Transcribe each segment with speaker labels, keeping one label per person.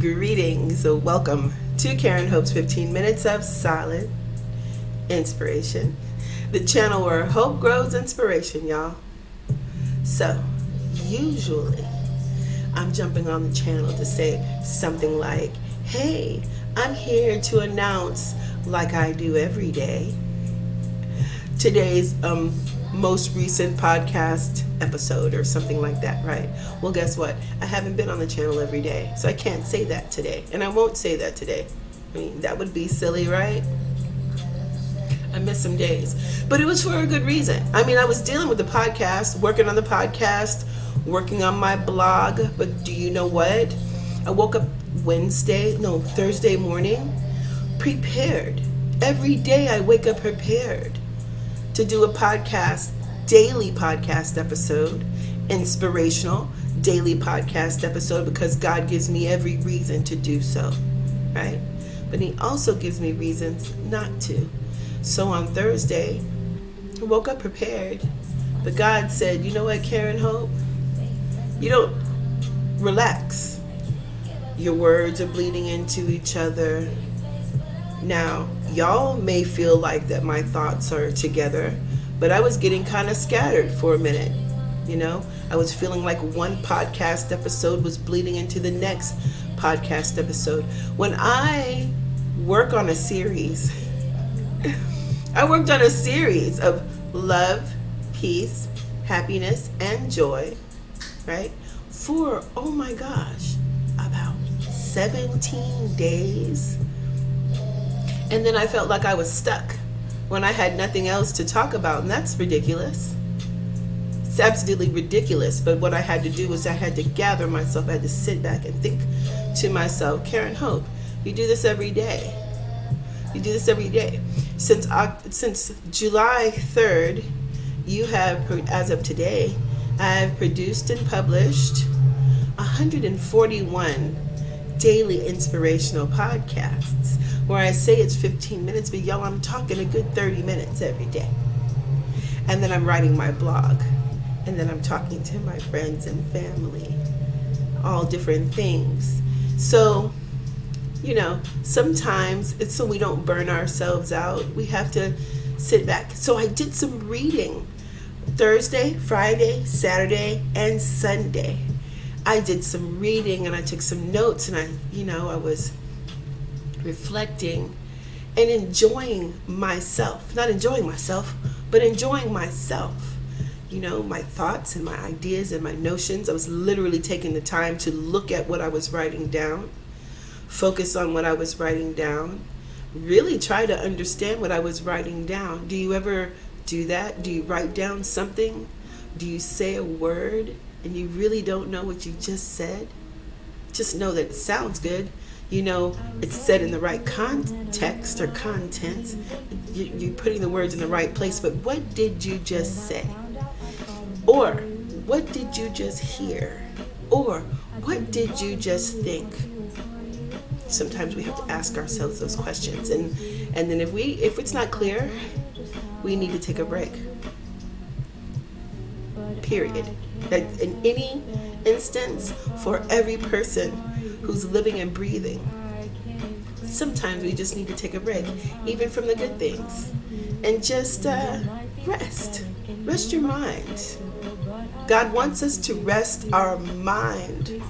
Speaker 1: Greetings, welcome to Karen Hope's 15 Minutes of Solid Inspiration, the channel where hope grows inspiration, y'all. So, usually, I'm jumping on the channel to say something like, hey, I'm here to announce, like I do every day, today's most recent podcast episode or something like that, right? Well, guess what? I haven't been on the channel every day, so I can't say that today, and I won't say that today. I mean, that would be silly, right? I missed some days, but it was for a good reason. I mean, I was dealing with the podcast, working on the podcast, working on my blog, but do you know what? I woke up Thursday morning prepared. Every day I wake up prepared to do a podcast, daily podcast episode, inspirational daily podcast episode, because God gives me every reason to do so, right? But He also gives me reasons not to. So on Thursday, I woke up prepared, but God said, you know what, Karen Hope? You don't relax. Your words are bleeding into each other. Now, y'all may feel like that my thoughts are together, but I was getting kind of scattered for a minute. You know, I was feeling like one podcast episode was bleeding into the next podcast episode. When I work on a series, I worked on a series of love, peace, happiness, and joy, right? For, oh my gosh, about 17 days. And then I felt like I was stuck when I had nothing else to talk about, and that's ridiculous. It's absolutely ridiculous, but what I had to do was I had to gather myself. I had to sit back and think to myself, Karen Hope, you do this every day. You do this every day. Since July 3rd, you have, as of today, I have produced and published 141 daily inspirational podcasts, where I say it's 15 minutes, but y'all, I'm talking a good 30 minutes every day. And then I'm writing my blog, and then I'm talking to my friends and family, all different things. So, you know, sometimes it's so we don't burn ourselves out. We have to sit back. So I did some reading Thursday, Friday, Saturday, and Sunday. I did some reading and I took some notes, and I was reflecting and enjoying myself. Not enjoying myself, but enjoying myself. You know, my thoughts and my ideas and my notions. I was literally taking the time to look at what I was writing down, focus on what I was writing down, really try to understand what I was writing down. Do you ever do that? Do you write down something? Do you say a word and you really don't know what you just said? Just know that it sounds good. You know, it's said in the right context or content. You're putting the words in the right place, but what did you just say? Or what did you just hear? Or what did you just think? Sometimes we have to ask ourselves those questions, and then if it's not clear, we need to take a break. Period. That in any instance, for every person who's living and breathing, sometimes we just need to take a break, even from the good things, and just rest your mind. God wants us to rest our mind.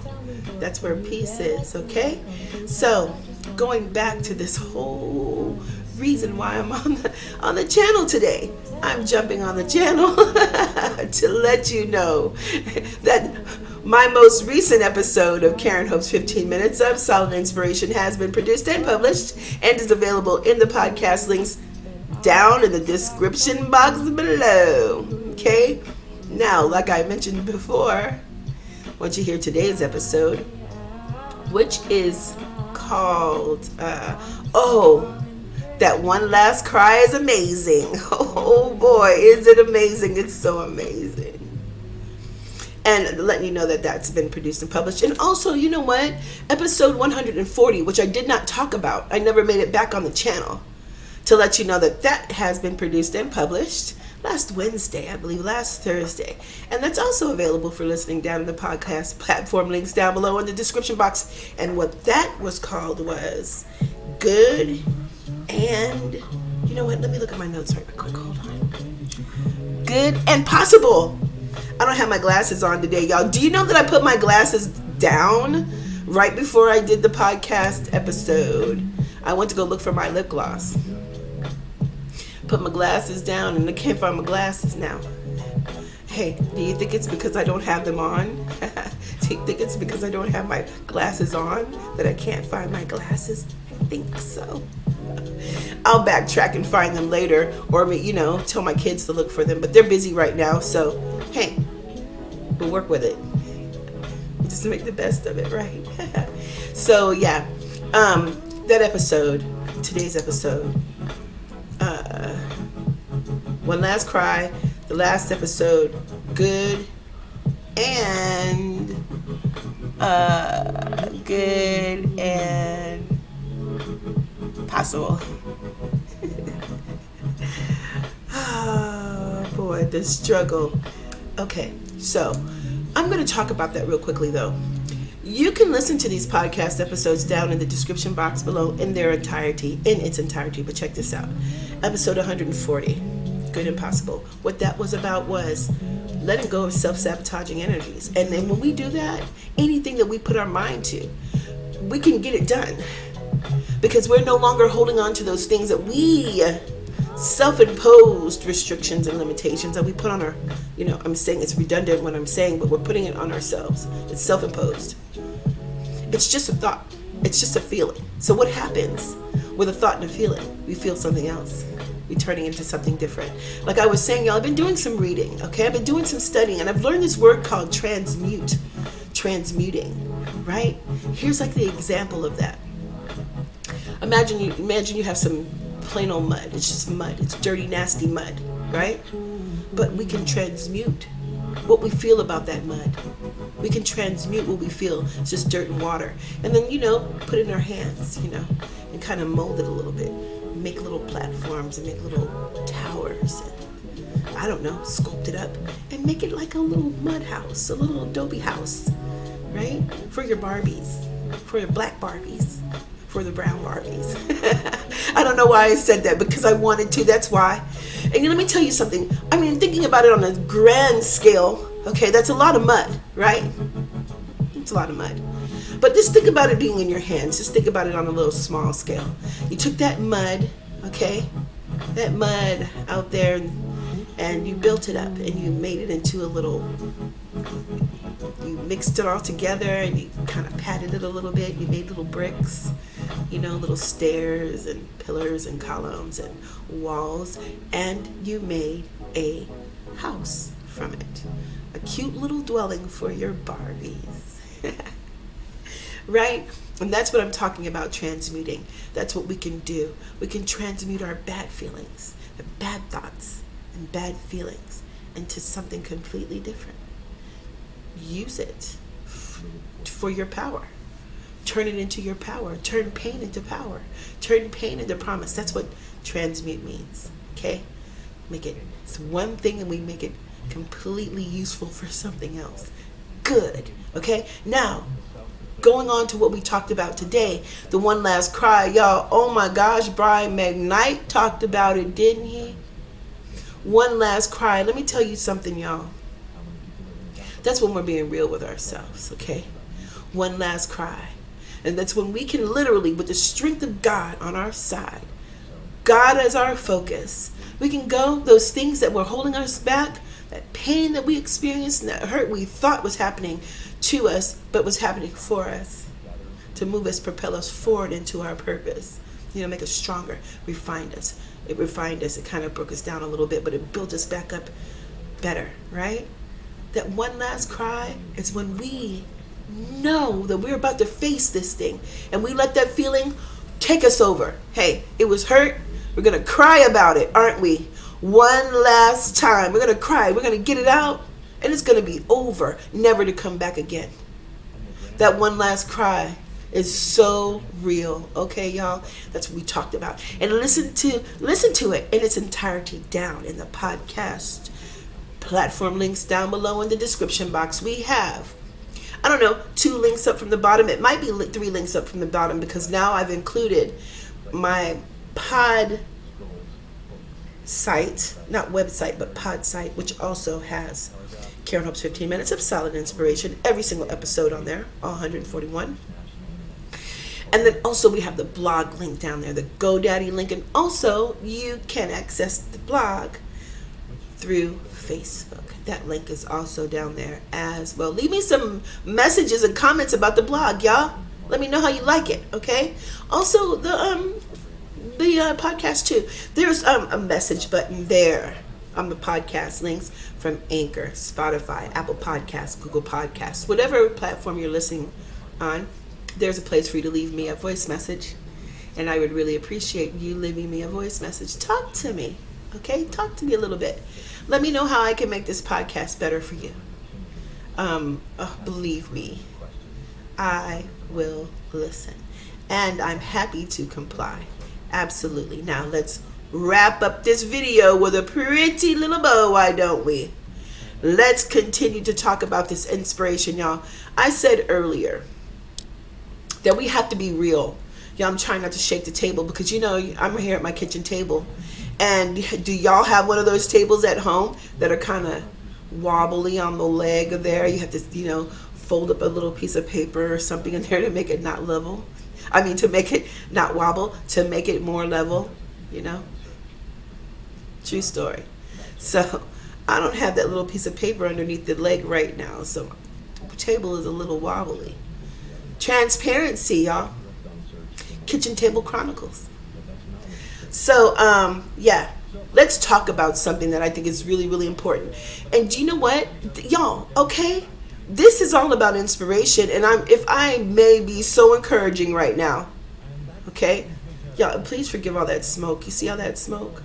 Speaker 1: That's where peace is, okay? So, going back to this whole reason why I'm on the channel today. I'm jumping on the channel to let you know that my most recent episode of Karen Hope's 15 Minutes of Solid Inspiration has been produced and published and is available in the podcast links down in the description box below. Okay? Now, like I mentioned before, once you hear today's episode, which is called, That One Last Cry is Amazing. Oh boy, is it amazing. It's so amazing. And letting you know that that's been produced and published. And also, you know what? Episode 140, which I did not talk about. I never made it back on the channel. to let you know that has been produced and published last Wednesday, I believe, last Thursday. And that's also available for listening down in the podcast platform, links down below in the description box. And what that was called was Good and, you know what, let me look at my notes right quick, hold on. Good and Possible. I don't have my glasses on today, y'all. Do you know that I put my glasses down right before I did the podcast episode? I went to go look for my lip gloss. Put my glasses down and I can't find my glasses now. Hey, do you think it's because I don't have them on? Do you think it's because I don't have my glasses on that I can't find my glasses? I think so. I'll backtrack and find them later, or tell my kids to look for them, but they're busy right now, so hey, we'll work with it. Just make the best of it, right? So yeah, that episode, today's episode, One Last Cry, the last episode, Good and Possible. Oh boy, the struggle. Okay, so I'm going to talk about that real quickly though. You can listen to these podcast episodes down in the description box below in its entirety, but check this out. Episode 140, Good and Possible. What that was about was letting go of self-sabotaging energies. And then when we do that, anything that we put our mind to, we can get it done. Because we're no longer holding on to those things that we self-imposed restrictions and limitations that we put on our, I'm saying it's redundant what I'm saying, but we're putting it on ourselves. It's self-imposed. It's just a thought. It's just a feeling. So what happens with a thought and a feeling? We feel something else. We turn it into something different. Like I was saying, y'all, I've been doing some reading, okay? I've been doing some studying, and I've learned this word called transmuting, right? Here's like the example of that. Imagine you have some plain old mud. It's just mud. It's dirty, nasty mud, right? But we can transmute what we feel about that mud. We can transmute what we feel. It's just dirt and water. And then, put it in our hands, and kind of mold it a little bit. Make little platforms and make little towers. And, I don't know, sculpt it up and make it like a little mud house, a little adobe house, right? For your Barbies, for your black Barbies, for the brown Barbies. I don't know why I said that, because I wanted to, that's why. And let me tell you something. I mean, thinking about it on a grand scale, okay, that's a lot of mud, right? It's a lot of mud. But just think about it being in your hands. Just think about it on a little small scale. You took that mud, okay, that mud out there, and you built it up, and you made it into a little, you mixed it all together, and you kind of patted it a little bit. You made little bricks, little stairs and pillars and columns and walls, and you made a house from it. A cute little dwelling for your Barbies. Right? And that's what I'm talking about, transmuting. That's what we can do. We can transmute our bad feelings, the bad thoughts and bad feelings, into something completely different. Use it for your power. Turn it into your power. Turn pain into power. Turn pain into promise. That's what transmute means. Okay? It's one thing, and we make it completely useful for something else. Good. Okay? Now, going on to what we talked about today, the One Last Cry, y'all. Oh my gosh, Brian McKnight talked about it, didn't he? One Last Cry. Let me tell you something, y'all. That's when we're being real with ourselves, okay? One last cry. And that's when we can literally, with the strength of God on our side, God as our focus, we can go, those things that were holding us back, that pain that we experienced and that hurt we thought was happening to us, but was happening for us, to move us, propel us forward into our purpose, make us stronger, refined us. It refined us. It kind of broke us down a little bit, but it built us back up better, right? That one last cry is when we know that we're about to face this thing, and we let that feeling take us over. Hey, it was hurt. We're going to cry about it, aren't we? One last time. We're going to cry. We're going to get it out, and it's going to be over, never to come back again. That one last cry is so real. Okay, y'all? That's what we talked about. And listen to it in its entirety down in the podcast platform links down below in the description box. We have, I don't know, 2 links up from the bottom. It might be 3 links up from the bottom because now I've included my pod site, not website, but pod site, which also has Karen Hope's 15 Minutes of Solid Inspiration, every single episode on there, all 141. And then also we have the blog link down there, the GoDaddy link, and also you can access the blog through Facebook. That link is also down there as well. Leave me some messages and comments about the blog, y'all. Let me know how you like it, okay? Also, the podcast too. There's a message button there on the podcast links from Anchor, Spotify, Apple Podcasts, Google Podcasts, whatever platform you're listening on. There's a place for you to leave me a voice message, and I would really appreciate you leaving me a voice message. Talk to me, okay? Talk to me a little bit. Let me know how I can make this podcast better for you. Believe me, I will listen, and I'm happy to comply. Absolutely. Now let's wrap up this video with a pretty little bow, why don't we? Let's continue to talk about this inspiration, y'all. I said earlier that we have to be real. Y'all, I'm trying not to shake the table because, you know, I'm here at my kitchen table. And do y'all have one of those tables at home that are kind of wobbly on the leg there? You have to, you know, fold up a little piece of paper or something in there to make it not level. To make it not wobble, to make it more level, you know. True story. So I don't have that little piece of paper underneath the leg right now. So the table is a little wobbly. Transparency, y'all. Kitchen Table Chronicles. So, yeah, let's talk about something that I think is really, really important. And do you know what? Y'all, okay? This is all about inspiration, and if I may be so encouraging right now, okay? Y'all, please forgive all that smoke. You see all that smoke?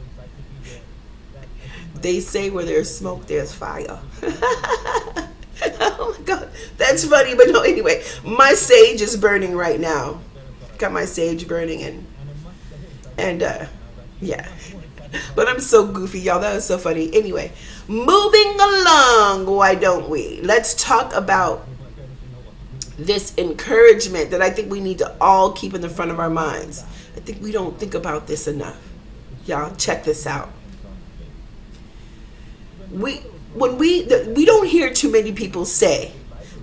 Speaker 1: They say where there's smoke, there's fire. Oh my God, that's funny, but no, anyway, my sage is burning right now. Got my sage burning, and yeah. But I'm so goofy, y'all. That was so funny. Anyway, moving along, why don't we? Let's talk about this encouragement that I think we need to all keep in the front of our minds. I think we don't think about this enough. Y'all, check this out. We don't hear too many people say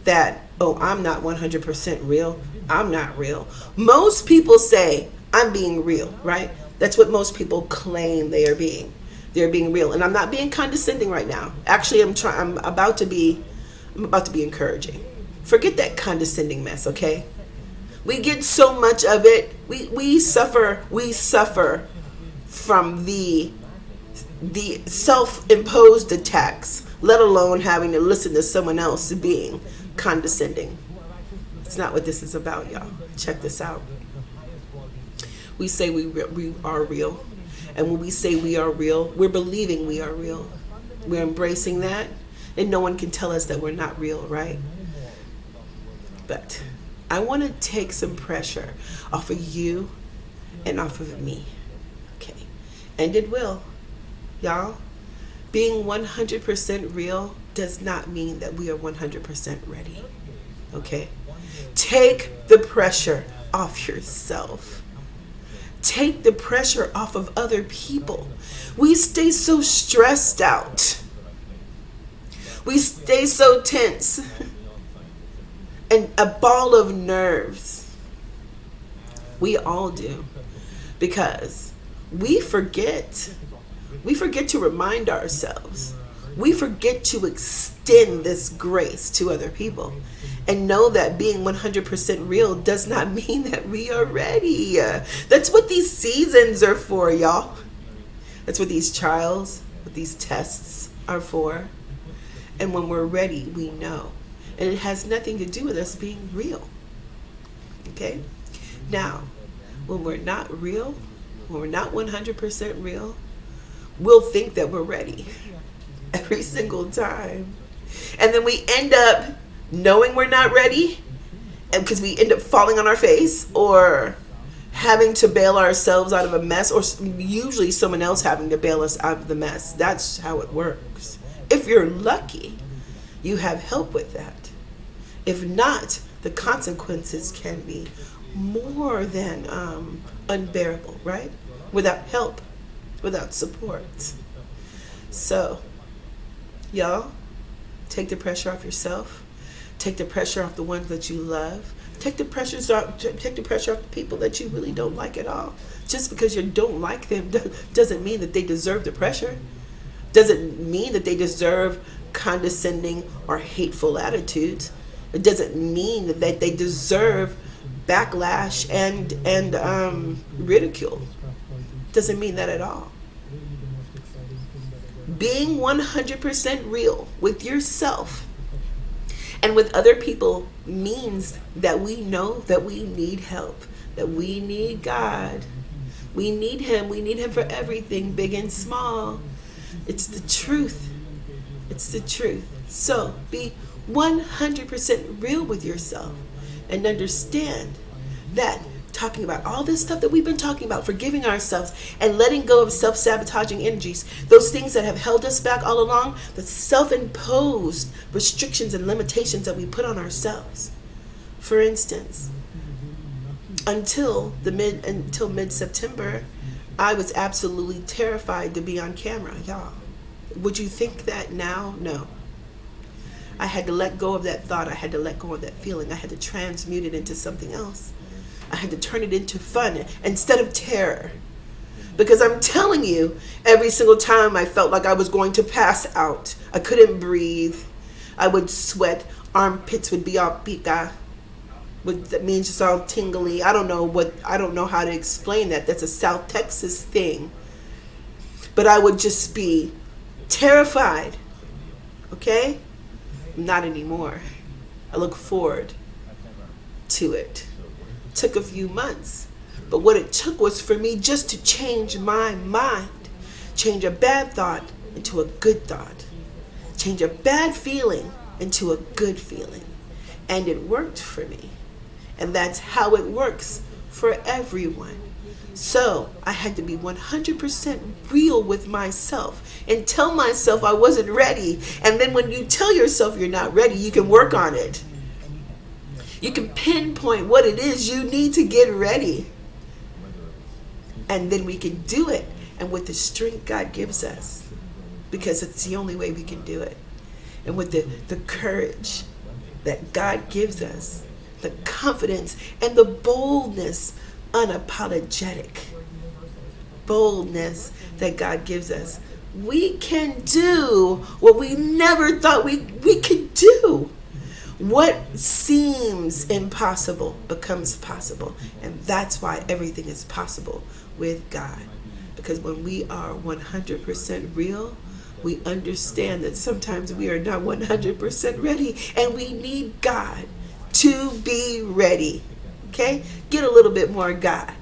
Speaker 1: that, oh, I'm not 100% real. I'm not real. Most people say, I'm being real, right? That's what most people claim they are being. They're being real. And I'm not being condescending right now. Actually, I'm about to be encouraging. Forget that condescending mess, okay? We get so much of it. We suffer from the self-imposed attacks, let alone having to listen to someone else being condescending. It's not what this is about, y'all. Check this out. We say we are real. And when we say we are real, we're believing we are real. We're embracing that. And no one can tell us that we're not real, right? But I want to take some pressure off of you and off of me. Okay. And it will. Y'all, being 100% real does not mean that we are 100% ready. Okay? Take the pressure off yourself. Take the pressure off of other people. We stay so stressed out. We stay so tense. And a ball of nerves. We all do. Because we forget. We forget to remind ourselves. We forget to extend this grace to other people. And know that being 100% real does not mean that we are ready. That's what these seasons are for, y'all. That's what these trials, what these tests are for. And when we're ready, we know. And it has nothing to do with us being real. Okay? Now, when we're not real, when we're not 100% real, we'll think that we're ready every single time. And then we end up knowing we're not ready and because we end up falling on our face or having to bail ourselves out of a mess, or usually someone else having to bail us out of the mess. That's how it works. If you're lucky, you have help with that. If not, the consequences can be more than unbearable, right? Without help, without support. So, y'all, take the pressure off yourself. Take the pressure off the ones that you love. Take the pressure off the people that you really don't like at all. Just because you don't like them doesn't mean that they deserve the pressure. Doesn't mean that they deserve condescending or hateful attitudes. It doesn't mean that they deserve backlash and ridicule. Doesn't mean that at all. Being 100% real with yourself and with other people means that we know that we need help, that we need God. We need Him. We need Him for everything, big and small. It's the truth. It's the truth. So be 100% real with yourself and understand that talking about all this stuff that we've been talking about, forgiving ourselves and letting go of self-sabotaging energies, those things that have held us back all along, the self-imposed restrictions and limitations that we put on ourselves. For instance, until mid-September, I was absolutely terrified to be on camera, y'all. Would you think that now? No. I had to let go of that thought. I had to let go of that feeling. I had to transmute it into something else. I had to turn it into fun instead of terror. Because I'm telling you, every single time I felt like I was going to pass out, I couldn't breathe, I would sweat, armpits would be all pica. That means just all tingly. I don't know how to explain that. That's a South Texas thing. But I would just be terrified. Okay? Not anymore. I look forward to it. Took a few months, but what it took was for me just to change my mind, change a bad thought into a good thought, change a bad feeling into a good feeling, and it worked for me. And that's how it works for everyone. So I had to be 100% real with myself and tell myself I wasn't ready. And then when you tell yourself you're not ready, you can work on it. You can pinpoint what it is you need to get ready. And then we can do it. And with the strength God gives us, because it's the only way we can do it. And with the courage that God gives us, the confidence and the boldness, unapologetic boldness that God gives us, we can do what we never thought we could do. What seems impossible becomes possible. And that's why everything is possible with God. Because when we are 100% real, we understand that sometimes we are not 100% ready. And we need God to be ready. Okay? Get a little bit more God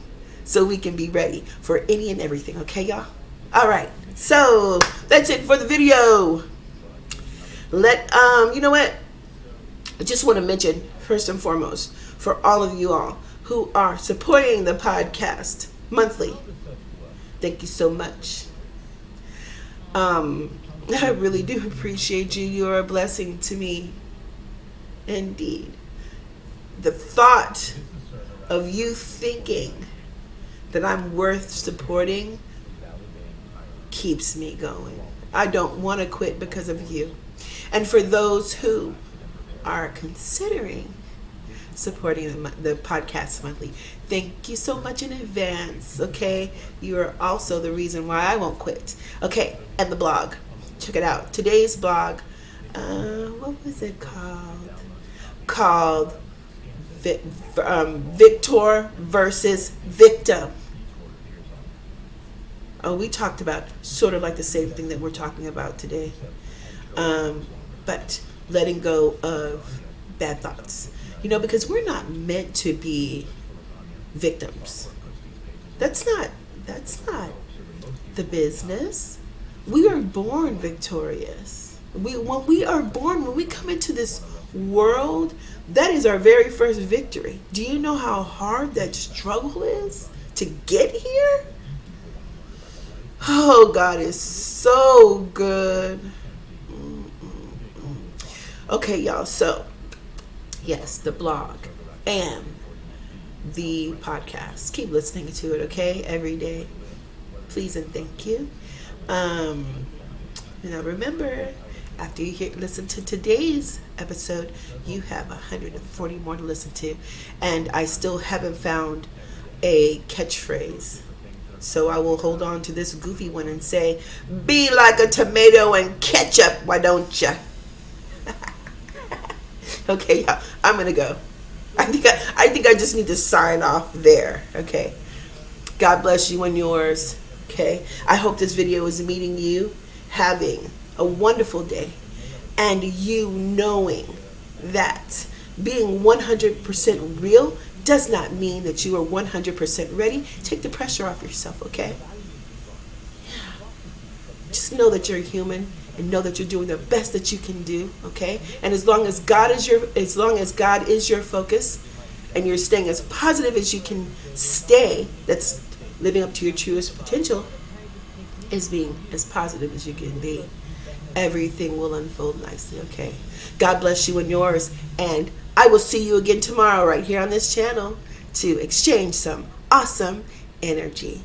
Speaker 1: so we can be ready for any and everything. Okay, y'all? All right. So that's it for the video. You know what? I just want to mention, first and foremost, for all of you all who are supporting the podcast monthly, thank you so much. I really do appreciate you. You are a blessing to me. Indeed. The thought of you thinking that I'm worth supporting keeps me going. I don't want to quit because of you. And for those who are considering supporting the podcast monthly, thank you so much in advance. Okay, you are also the reason why I won't quit. Okay, and the blog, check it out. Today's blog, what was it called Victor versus Victim. Oh, we talked about sort of like the same thing that we're talking about today, but letting go of bad thoughts, because we're not meant to be victims. That's not the business. We are born victorious. When we come into this world, that is our very first victory. Do you know how hard that struggle is to get here? Oh, God is so good. Okay, y'all. So, yes, the blog and the podcast. Keep listening to it, okay? Every day. Please and thank you. Now remember, after you listen to today's episode, you have 140 more to listen to. And I still haven't found a catchphrase. So I will hold on to this goofy one and say, be like a tomato and ketchup, why don't ya? Okay, y'all, I'm going to go. I think I just need to sign off there, okay? God bless you and yours, okay? I hope this video is meeting you, having a wonderful day, and you knowing that being 100% real does not mean that you are 100% ready. Take the pressure off yourself, okay? Just know that you're human and know that you're doing the best that you can do, okay? And as long as God is your focus and you're staying as positive as you can stay, that's living up to your truest potential, is being as positive as you can be. Everything will unfold nicely, okay? God bless you and yours, and I will see you again tomorrow right here on this channel to exchange some awesome energy.